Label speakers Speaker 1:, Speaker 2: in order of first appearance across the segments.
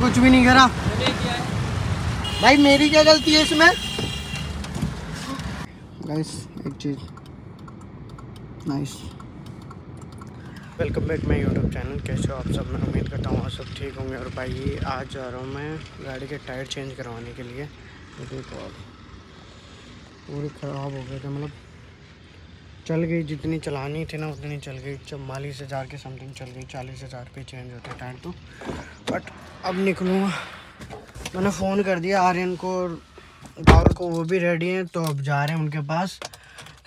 Speaker 1: कुछ भी नहीं करा भाई, मेरी क्या गलती है इसमें? गाइस एक चीज nice. Welcome back my YouTube channel. कैसे हो आप सब? मैं उम्मीद करता हूँ आप सब ठीक होंगे। और भाई आज जा रहा हूँ मैं गाड़ी के टायर चेंज करवाने के लिए। देखो पूरी ख़राब हो गए थे, मतलब चल गई, जितनी चलानी थी ना उतनी चल गई। 44,000 के समथिंग चल गई, 40,000 पे चेंज होते टायर तो। बट अब निकलूँगा, मैंने फ़ोन कर दिया आर्यन को और राहुल को, वो भी रेडी हैं। तो अब जा रहे हैं उनके पास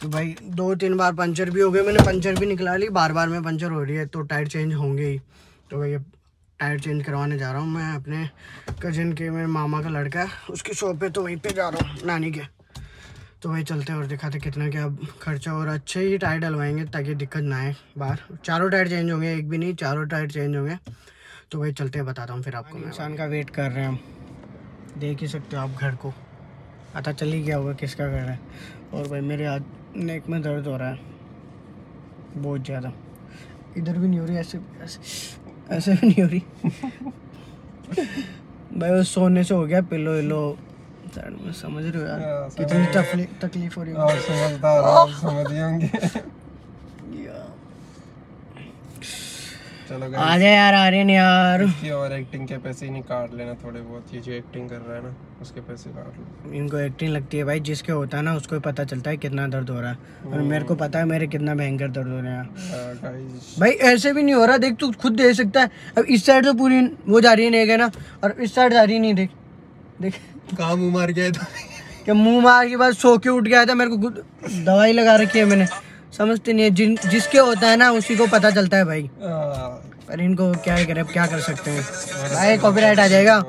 Speaker 1: कि भाई 2-3 बार पंचर भी हो गए, मैंने पंचर भी निकला ली, बार बार में पंचर हो रही है तो टायर चेंज होंगे ही। तो भाई अब टायर चेंज करवाने जा रहा हूँ मैं अपने कज़न के, मेरे मामा का लड़का है उसकी शॉप पे, तो वहीं पे जा रहा हूँ नानी के। तो भाई चलते हैं और दिखाते कितना क्या खर्चा, और अच्छे ही टायर डलवाएंगे ताकि दिक्कत ना आए। बाहर चारों टायर चेंज होंगे, एक भी नहीं चारों टायर चेंज होंगे। तो भाई चलते हैं, बताता हूँ फिर आपको। इंसान का वेट कर रहे हैं हम, देख ही सकते हो आप घर को, पता चल ही गया होगा किसका घर है। और भाई मेरे हाथ नेक में दर्द हो रहा है बहुत ज़्यादा, इधर भी नहीं हो रही, ऐसे ऐसे भी नहीं हो रही भाई वो सोने से हो गया पिलो विलो, समझ रहे हो यार कितनी तकलीफ हो रही है।
Speaker 2: समझ होंगे। चलो
Speaker 1: आ जाए यार आर्यन यार,
Speaker 2: इसकी और एक्टिंग के पैसे ही नहीं काट लेना थोड़े बहुत, ये जो एक्टिंग कर रहा है ना उसके पैसे काट लो।
Speaker 1: इनको एक्टिंग लगती है भाई, जिसके होता है ना उसको पता चलता है कितना दर्द हो रहा है, और मेरे को पता है मेरे कितना भयंकर दर्द हो रहा है भाई। ऐसे भी नहीं हो रहा, देख तू खुद देख सकता है। अब इस साइड तो पूरी वो जा रही है नहीं ना, और इस साइड जा रही नहीं, देख देख
Speaker 2: कहाँ मुँह मार गया था
Speaker 1: क्या, मुंह मार के बाद सो के उठ गया था। मेरे को दवाई लगा रखी है मैंने, समझते नहीं है, जिसके होता है ना उसी को पता चलता है भाई। पर इनको क्या ही करें, अब क्या कर सकते हैं भाई, कॉपीराइट आ जाएगा।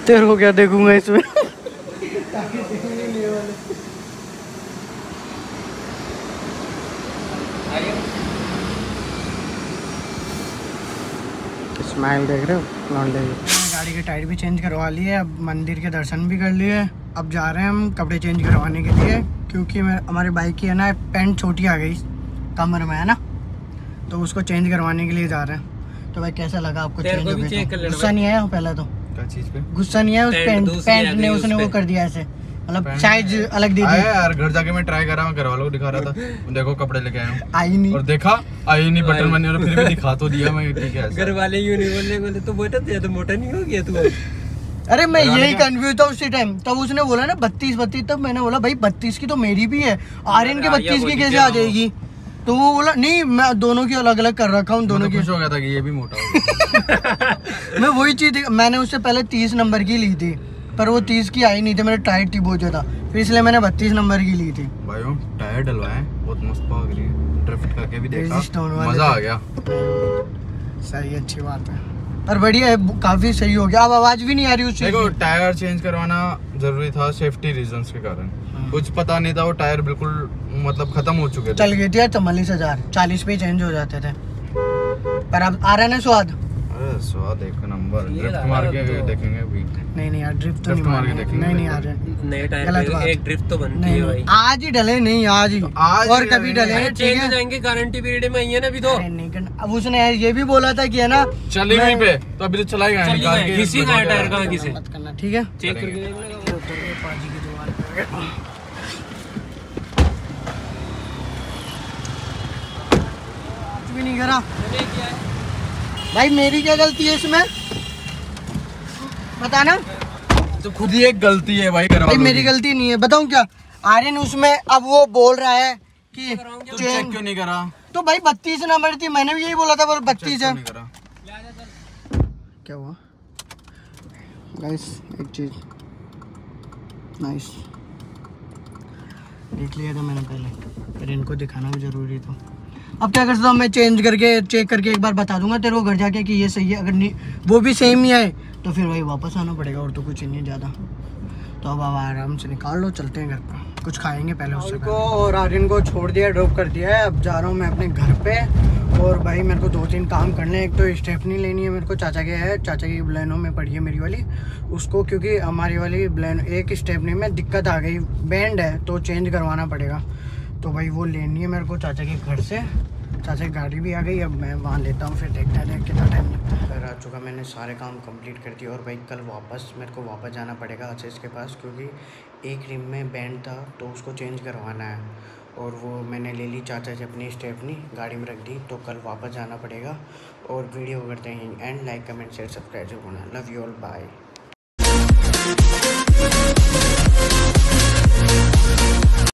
Speaker 1: तेरे को क्या देखूंगा इसमें स्माइल देख रहे हो लौंडे। गाड़ी के टायर भी चेंज करवा लिए, अब मंदिर के दर्शन भी कर लिए। अब जा रहे हैं हम कपड़े चेंज करवाने के लिए, क्योंकि हमारे बाइक की है ना पैंट छोटी आ गई कमर में है ना, तो उसको चेंज करवाने के लिए जा रहे हैं। तो भाई कैसा लगा आपको चेंज हो गया? गुस्सा नहीं आया पहले तो?
Speaker 2: चीज पे
Speaker 1: गुस्सा नहीं है उस पैंट ने, उसने वो कर दिया ऐसे, मतलब साइज अलग दे दी
Speaker 2: यार। घर जाके मैं ट्राई कर रहा हूँ, घर वालों को दिखा रहा था, देखो कपड़े लेके आया हूँ,
Speaker 1: आई नहीं,
Speaker 2: और देखा आई नहीं, बटन बने, और फिर भी दिखा तो दिया मैं, ठीक है।
Speaker 3: घर वाले यूं नहीं बोलने बोले तो मोटा था, तो मोटा नहीं हो गया तू?
Speaker 1: अरे मैं यही कंफ्यूज था उसी टाइम, तब उसने बोला ना 32, तब मैंने बोला भाई 32 की तो मेरी भी है, आर्यन के 32 की कैसे आ जाएगी? तो वो बोला नहीं मैं दोनों की अलग अलग कर रखा हूँ, दोनों की।
Speaker 2: खुश हो गया था कि ये भी मोटा हो गया।
Speaker 1: मैं वही चीज, मैंने उससे पहले 30 नंबर की ली थी, पर वो 30 की आई नहीं थी, मेरे टाइट थी बहुत ज्यादा, फिर इसलिए मैंने 32 नंबर की ली थी।
Speaker 2: भाई टायर डलवाए, बहुत मस्त भाग रही है, ड्रिफ्ट करके भी देखा, मजा आ गया।
Speaker 1: सही, अच्छी बात है, पर बढ़िया है, काफी सही हो गया। अब आवाज भी नहीं आ रही उससे।
Speaker 2: देखो टायर चेंज करवाना जरूरी था सेफ्टी रीजंस के कारण, कुछ पता नहीं था, वो टायर बिल्कुल मतलब खत्म हो चुके थे,
Speaker 1: चल गए थे 44,000, 40 पे चेंज हो जाते थे। पर अब आ रहा है ना स्वाद।
Speaker 2: अरे स्वाद एक नंबर, ड्रिफ्ट मार के देखेंगे अभी।
Speaker 1: नहीं यार ड्रिफ्ट तो नहीं मार के देखेंगे, नहीं आ रहे
Speaker 3: नए टायर पे एक ड्रिफ्ट तो बनती है भाई।
Speaker 1: आज ही डले नहीं, आज ही और कभी डले
Speaker 3: चेंज हो जाएंगे, गारंटी पीरियड में ही है ना अभी तो।
Speaker 1: नहीं करना, अब उसने ये भी बोला था कि है ना
Speaker 2: चली वहीं पे, तो अभी तो चलाएगा निकाल के,
Speaker 3: किसी का टायर कहाँ किसी
Speaker 1: मत करना, ठीक है?
Speaker 3: चेक करके
Speaker 1: पाजी की दुकान पे कुछ भी नहीं करा भाई, मेरी क्या गलती है इसमें बताना?
Speaker 2: तो खुद ही एक गलती है भाई,
Speaker 1: भाई मेरी गलती नहीं है, बताऊं क्या? आर्यन उसमें अब वो बोल रहा है कि
Speaker 2: चेक क्यों नहीं करा?
Speaker 1: तो भाई 32 नंबर थी, मैंने भी यही बोला था, बोल 32 है। क्या हुआ गाइस? एक चीज नाइस, देख लिया था मैंने पहले, फिर इनको दिखाना भी ज़रूरी था। अब क्या कर सकता हूँ मैं, चेंज करके चेक करके एक बार बता दूंगा तेरे को घर जाके कि ये सही है। अगर नहीं वो भी सेम ही आए तो फिर वही वापस आना पड़ेगा, और तो कुछ नहीं ज़्यादा। तो अब आराम से निकाल लो, चलते हैं घर पर, कुछ खाएंगे पहले उससे को। और आर्यन को छोड़ दिया, ड्रॉप कर दिया है। अब जा रहा हूँ मैं अपने घर पे। और भाई मेरे को 2-3 काम करने हैं। एक तो स्टेपनी लेनी है मेरे को, चाचा के है, चाचा की ब्लेनो में पड़ी है मेरी वाली उसको, क्योंकि हमारी वाली ब्लेनो एक स्टेपनी में दिक्कत आ गई, बैंड है तो चेंज करवाना पड़ेगा। तो भाई वो लेनी है मेरे को चाचा के घर से। चाचा की गाड़ी भी आ गई, अब मैं वहाँ लेता हूँ, फिर देखते हैं कितना टाइम लगता है। फिर आ चुका, मैंने सारे काम कंप्लीट कर दिए। और भाई कल मेरे को वापस जाना पड़ेगा आशीष के पास, क्योंकि एक रिम में बैंड था तो उसको चेंज करवाना है। और वो मैंने ले ली चाचा से अपनी स्टेपनी, गाड़ी में रख दी। तो कल वापस जाना पड़ेगा। और वीडियो करते हैं and, like comment share subscribe जरूर करना। Love you all, bye.